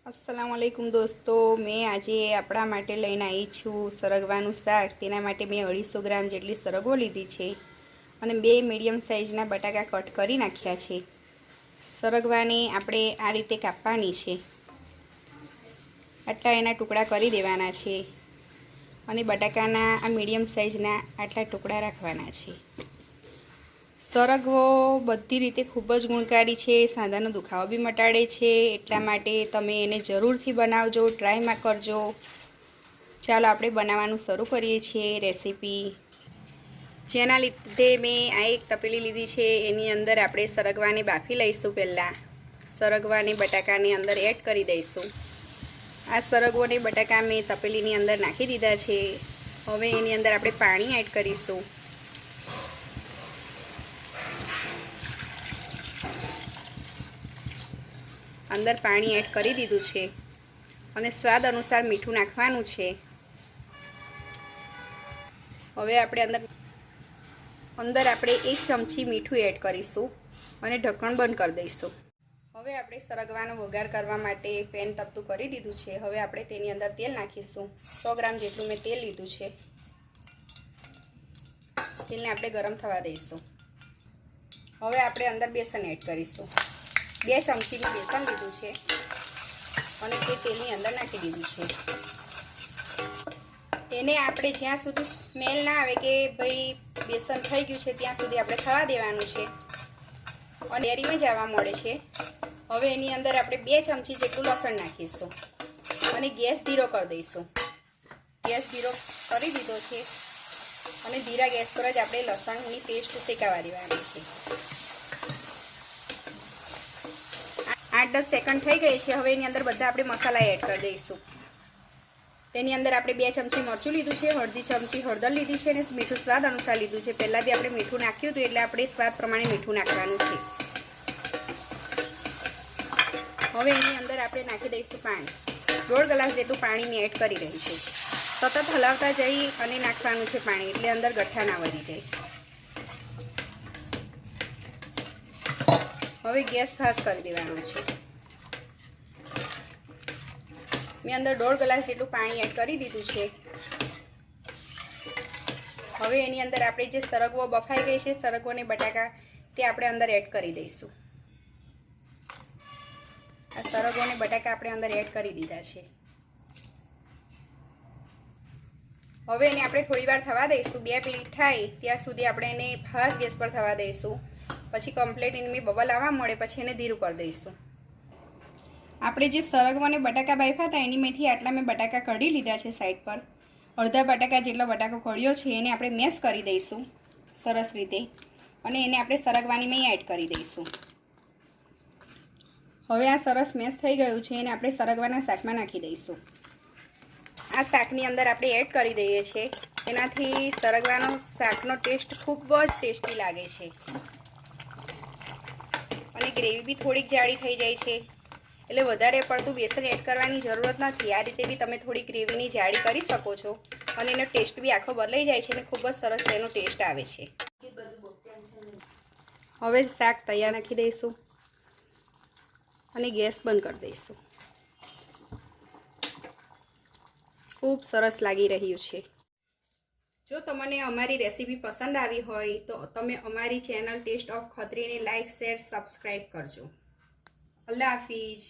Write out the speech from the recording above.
अस्सलाम वालेकुम दोस्तों, मैं आज अपना माटे लईने आई छूँ सरगवानुं शाक। तेना माटे मैं 250 ग्राम जेटली सरगवो लीधी छे अने 2 मीडियम साइजना बटाका कट करी नाख्या छे। सरगवाने आपणे आ रीते कापवानी छे, आटला एना टुकड़ा करी देवाना छे अने बटाकाना आ मीडियम साइजना आटला टुकड़ा राखवाना छे। सरगवो बधी रीते खूब ज गुणकारी है, सांधानो दुखावो भी मटाड़े छे, एटला माटे तमे एने जरूरथी बनावजो, ट्राय में करजो। चालो आपणे बनाववानुं शरू करीए छीए रेसिपी। जेना लीधे मैं आ एक तपेली लीधी छे, एनी अंदर आपणे सरगवाने बाफी लईशुं। पहेला सरगवाने बटाकाने अंदर एड करी दईशुं। आ सरगवो ने बटाका मैं तपेलीनी अंदर नाखी दीधा छे। हवे एनी अंदर आपणे पाणी एड करीशुं। अंदर पाणी एड करी दीधुं छे अने स्वाद अनुसार मीठुं नाखवानुं छे। हवे आपणे अंदर आपणे 1 चमची मीठुं एड करीशुं अने ढक्कण बंध कर दईशुं। हवे आपणे सरगवानो वघार करवा माटे पेन तपतुं करी दीधुं छे। हवे आपणे तेनी अंदर तेल नाखीशुं। 100 ग्राम जेटलुं मैं तेल लीधुं छे। तेलने आपणे गरम थवा दईशुं। हवे आपणे अंदर बेसन एड करीशुं। 2 चमची में बेसन लीधुं छे अने ते तेलनी अंदर नाखी दीधुं छे। एने आपणे ज्यां सुधी स्मेल ना आवे के भाई बेसन थई गयुं छे त्यां सुधी आपणे थवा देवानुं छे अने तेरीमां ज आववा मळे छे। हवे एनी अंदर आपणे 2 चमची जेटલું लसण नाखीशुं अने गैस धीरो कर दईशुं। गैस धीरो करी दीधो छे अने धीरा गैस पर ज आपणे लसणनी पेस्ट शेकावा देवानी छे। 8-10 सेकंड थई गई है। हवे एनी अंदर बधा आपणे मसाला एड कर दईशुं। तेनी अंदर आपणे 2 चमची मरचुं लीधुं छे, अर्धी चमची हळदर लीधी छे अने मीठुं स्वाद अनुसार लीधुं छे। पहेला बी आपणे मीठुं नाख्युं हतुं एटले आपणे स्वाद प्रमाणे मीठुं नाखवानुं छे। हवे एनी अंदर आपणे नाखी दईशुं पाणी। 1.5 ग्लास जेटલું पाणी मैं एड करी रही छुं। सतत हलावता जई अने नाखवानुं छे पाणी, एटले अंदर गठ्ठा ना वधी जाय। हवे गैस फास्ट कर देवानो छे। मैं अंदर 1.5 ग्लास जेटલું पाणी एड करी दीधुं छे। हवे एनी अंदर आपणे जे सरगवो बफाई गई छे, सरगवो ने बटाका ते आपणे अंदर एड करी दईशुं। आ सरगवो ने बटाका आपणे अंदर एड करी दीधा छे। हवे एने आपणे थोड़ीवार थवा दईशुं। 2 मिनिट थाय त्यां सुधी आपणे एने फास्ट गैस पर थवा दईशुं। पछी कम्प्लीट एनी बबल आववा मळे पछी एने धीरुं कर दईशुं। आपणे जे सरगवा ने बटाका बाफ्या हता एनी मेथी आटला मैं बटाका कढी लीधा छे साइड पर। अर्धा बटाका जेटलो बटाको कढ्यो छे एने आपणे मेश करी दईशुं सरस रीते अने एने आपणे सरगवानी में एड करी दईशुं। हवे आ सरस मेश थई गयुं छे। एने आपणे सरगवाना शाकमां नाखी दईशुं। आ शाकनी अंदर आपणे एड करी दईए छे। एनाथी सरगवानो शाकनो टेस्ट खूब ज टेस्टी लागे छे अने ग्रेवी बी थोड़ीक जाड़ी थई जाय छे। એટલે વધારે પડતું બેસન એડ કરવાની જરૂરત નથી। આ રીતે બી તમે થોડી ગ્રેવીની જાડી કરી શકો છો અને એનો ટેસ્ટ બી આખો બદલાઈ જાય છે અને ખૂબ જ સરસ એનો ટેસ્ટ આવે છે। હવે શાક તૈયાર નાખી દઈશું અને ગેસ બંધ કરી દઈશું। ખૂબ સરસ લાગી રહ્યું છે। જો તમને અમારી રેસીપી પસંદ આવી હોય તો તમે અમારી ચેનલ ટેસ્ટ ઓફ ખત્રીને લાઈક, શેર, સબસ્ક્રાઈબ કરજો। अल्लाह हाफिज।